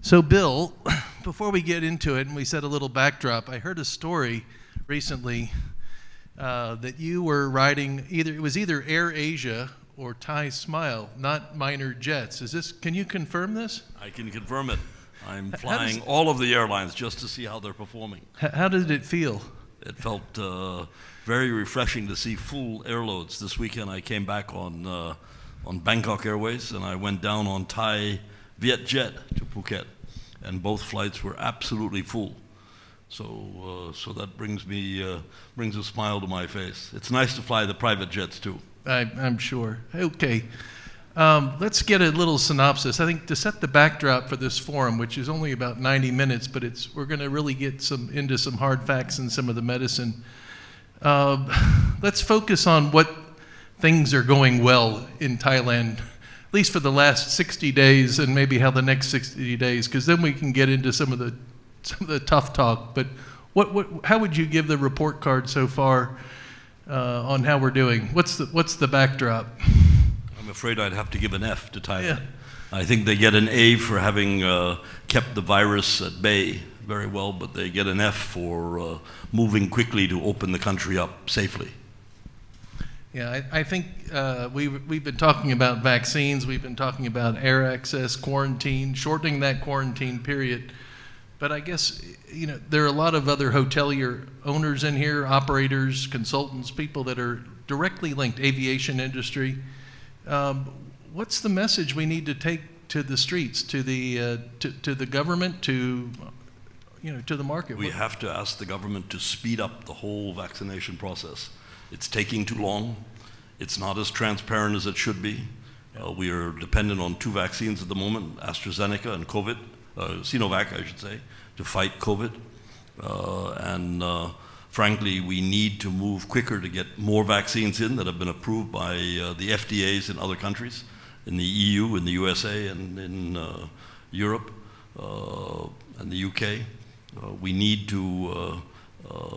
So Bill, before we get into it and we set a little backdrop, I heard a story recently that you were riding it was either Air Asia or Thai Smile, not minor jets. Can you confirm this? I can confirm it. I'm flying all of the airlines just to see how they're performing. How did it feel? It felt very refreshing to see full airloads. This weekend I came back on Bangkok Airways, and I went down on Thai Vietjet to Phuket, and both flights were absolutely full. So that brings a smile to my face. It's nice to fly the private jets too. I'm sure. Okay. Let's get a little synopsis. I think to set the backdrop for this forum, which is only about 90 minutes, but we're going to really get into some hard facts and some of the medicine. Let's focus on what things are going well in Thailand, at least for the last 60 days, and maybe how the next 60 days, because then we can get into some of the tough talk. But how would you give the report card so far on how we're doing? What's the backdrop? I'm afraid I'd have to give an F to Thailand. Yeah. I think they get an A for having kept the virus at bay very well, but they get an F for moving quickly to open the country up safely. Yeah, I think we've been talking about vaccines, we've been talking about air access, quarantine, shortening that quarantine period. But I guess, there are a lot of other hotelier owners in here, operators, consultants, people that are directly linked, aviation industry. What's the message we need to take to the streets, to the government, to the market? We have to ask the government to speed up the whole vaccination process. It's taking too long. It's not as transparent as it should be. We are dependent on two vaccines at the moment, AstraZeneca and COVID, Sinovac, I should say, to fight COVID. Frankly, we need to move quicker to get more vaccines in that have been approved by the FDAs in other countries, in the EU, in the USA, and in Europe and the UK. We need to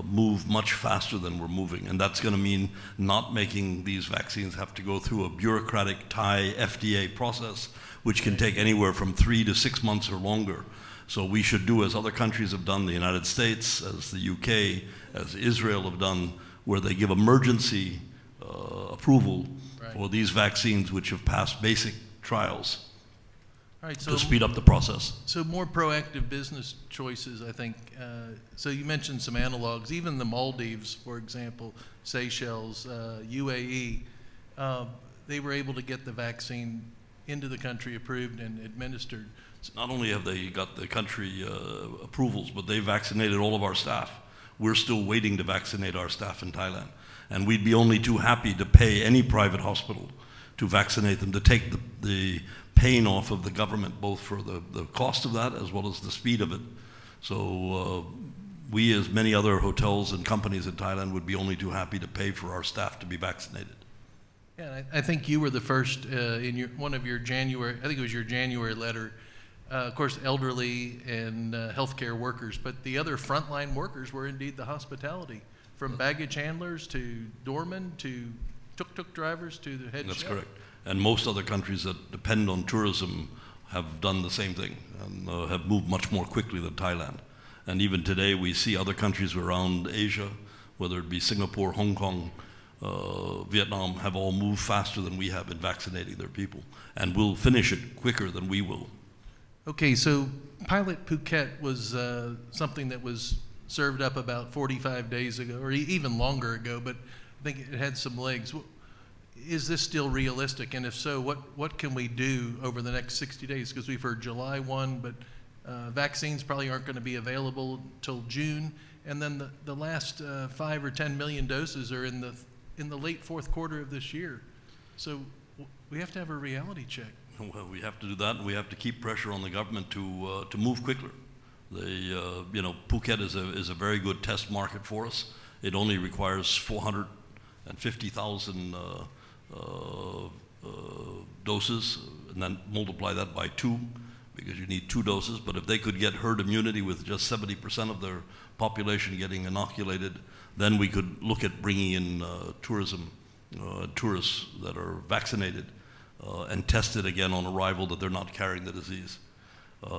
move much faster than we're moving, and that's going to mean not making these vaccines have to go through a bureaucratic Thai FDA process, which can take anywhere from 3 to 6 months or longer. So we should do as other countries have done, the United States, as the UK, as Israel have done, where they give emergency approval for these vaccines which have passed basic trials. All right, so to speed up the process. So more proactive business choices, I think. So you mentioned some analogs, even the Maldives, for example, Seychelles, UAE, they were able to get the vaccine into the country approved and administered. Not only have they got the country approvals, but they vaccinated all of our staff. We're still waiting to vaccinate our staff in Thailand. And we'd be only too happy to pay any private hospital to vaccinate them, to take the pain off of the government, both for the cost of that as well as the speed of it. So we, as many other hotels and companies in Thailand, would be only too happy to pay for our staff to be vaccinated. Yeah, I think you were the first in one of your January, I think it was your January letter, of course, elderly and healthcare workers, but the other frontline workers were indeed the hospitality, from baggage handlers to doormen to tuk-tuk drivers to the head chef. That's correct. And most other countries that depend on tourism have done the same thing and have moved much more quickly than Thailand. And even today we see other countries around Asia, whether it be Singapore, Hong Kong, Vietnam, have all moved faster than we have in vaccinating their people, and will finish it quicker than we will. Okay, so Pilot Phuket was something that was served up about 45 days ago, or even longer ago, but I think it had some legs. Is this still realistic? And if so, what can we do over the next 60 days? Because we've heard July 1, but vaccines probably aren't going to be available till June. And then the last 5 or 10 million doses are in the late fourth quarter of this year. So we have to have a reality check. Well, we have to do that, and we have to keep pressure on the government to move quicker. Phuket is a very good test market for us. It only requires 450,000 doses, and then multiply that by 2, because you need 2 doses. But if they could get herd immunity with just 70% of their population getting inoculated, then we could look at bringing in tourists that are vaccinated and tested again on arrival that they're not carrying the disease.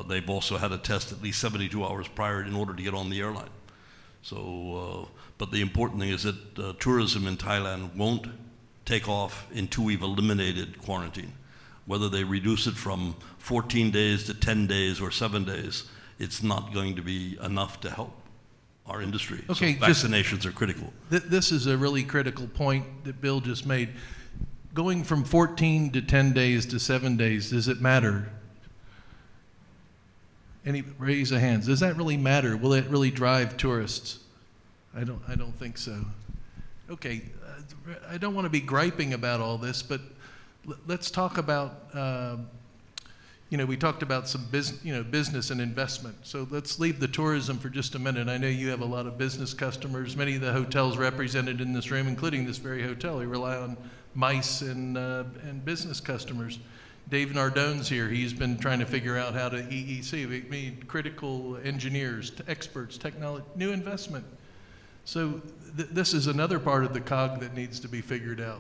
They've also had to test at least 72 hours prior in order to get on the airline. So, but the important thing is that tourism in Thailand won't take off until we've eliminated quarantine. Whether they reduce it from 14 days to 10 days or 7 days, it's not going to be enough to help our industry. Okay, so vaccinations are critical. This is a really critical point that Bill just made. Going from 14 to 10 days to 7 days, does it matter? Raise a hand. Does that really matter? Will it really drive tourists? I don't think so. Okay, I don't want to be griping about all this, but let's talk about, we talked about some business and investment. So let's leave the tourism for just a minute. I know you have a lot of business customers. Many of the hotels represented in this room, including this very hotel, they rely on MICE and business customers. Dave Nardone's here. He's been trying to figure out how to EEC. We need critical engineers, experts, technology, new investment. So this is another part of the cog that needs to be figured out.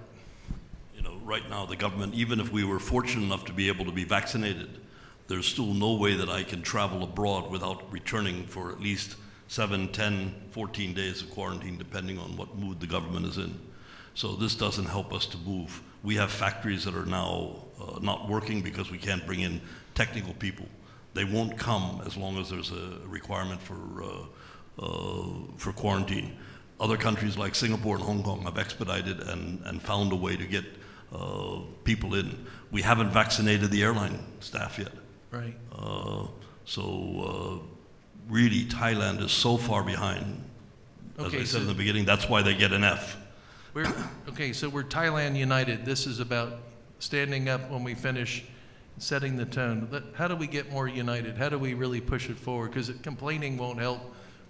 Right now the government, even if we were fortunate enough to be able to be vaccinated, there's still no way that I can travel abroad without returning for at least 7, 10, 14 days of quarantine, depending on what mood the government is in. So this doesn't help us to move. We have factories that are now not working because we can't bring in technical people. They won't come as long as there's a requirement for quarantine. Other countries like Singapore and Hong Kong have expedited and found a way to get people in. We haven't vaccinated the airline staff yet. Right. Really, Thailand is so far behind. As I said in the beginning, that's why they get an F. So we're Thailand United. This is about standing up when we finish, setting the tone. How do we get more united? How do we really push it forward? Because complaining won't help.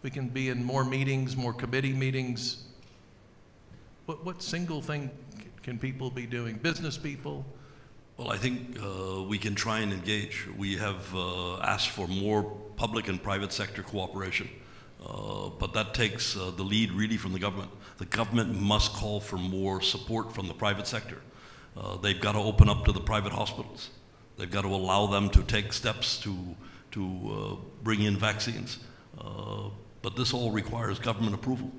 We can be in more meetings, more committee meetings. What single thing can people be doing? Business people? Well, I think we can try and engage. We have asked for more public and private sector cooperation, but that takes the lead really from the government. The government must call for more support from the private sector. They've got to open up to the private hospitals. They've got to allow them to take steps to bring in vaccines. But this all requires government approval.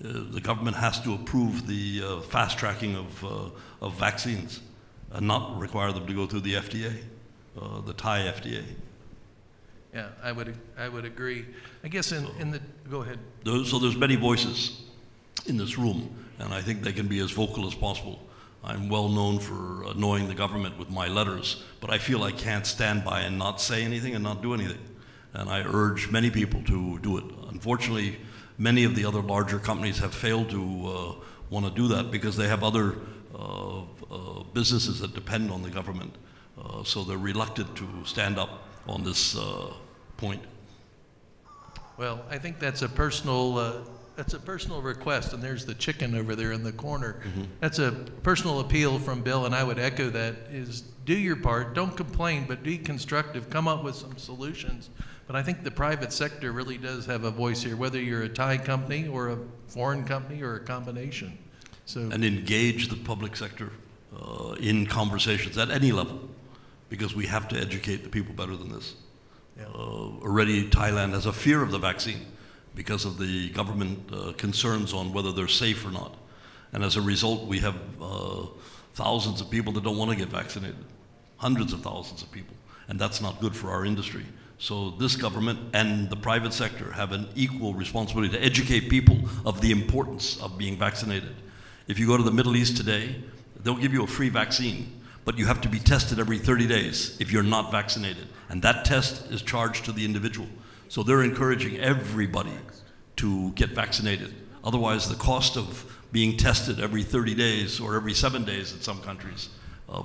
The government has to approve the fast tracking of vaccines and not require them to go through the FDA, the Thai FDA. Yeah, I would agree. I guess go ahead. So there's many voices in this room, and I think they can be as vocal as possible. I'm well known for annoying the government with my letters, but I feel I can't stand by and not say anything and not do anything. And I urge many people to do it. Unfortunately, many of the other larger companies have failed to want to do that because they have other businesses that depend on the government. So they're reluctant to stand up on this point. Well, I think that's a personal request, and there's the chicken over there in the corner. Mm-hmm. That's a personal appeal from Bill, and I would echo that, is do your part, don't complain, but be constructive, come up with some solutions. But I think the private sector really does have a voice here, whether you're a Thai company or a foreign company or a combination. And engage the public sector in conversations at any level, because we have to educate the people better than this. Yeah. Already Thailand has a fear of the vaccine because of the government concerns on whether they're safe or not. And as a result, we have thousands of people that don't want to get vaccinated, hundreds of thousands of people, and that's not good for our industry. So this government and the private sector have an equal responsibility to educate people of the importance of being vaccinated. If you go to the Middle East today, they'll give you a free vaccine, but you have to be tested every 30 days if you're not vaccinated. And that test is charged to the individual. So they're encouraging everybody to get vaccinated. Otherwise, the cost of being tested every 30 days or every 7 days in some countries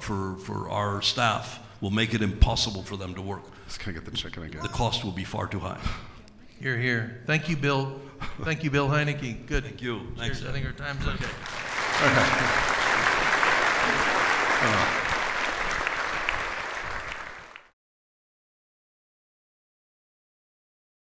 for our staff will make it impossible for them to work. Just gonna get the chicken again. The cost will be far too high. You're here. Thank you, Bill. Thank you, Bill Heinecke. Good. Thank you. Thanks. I think our time's okay. Okay.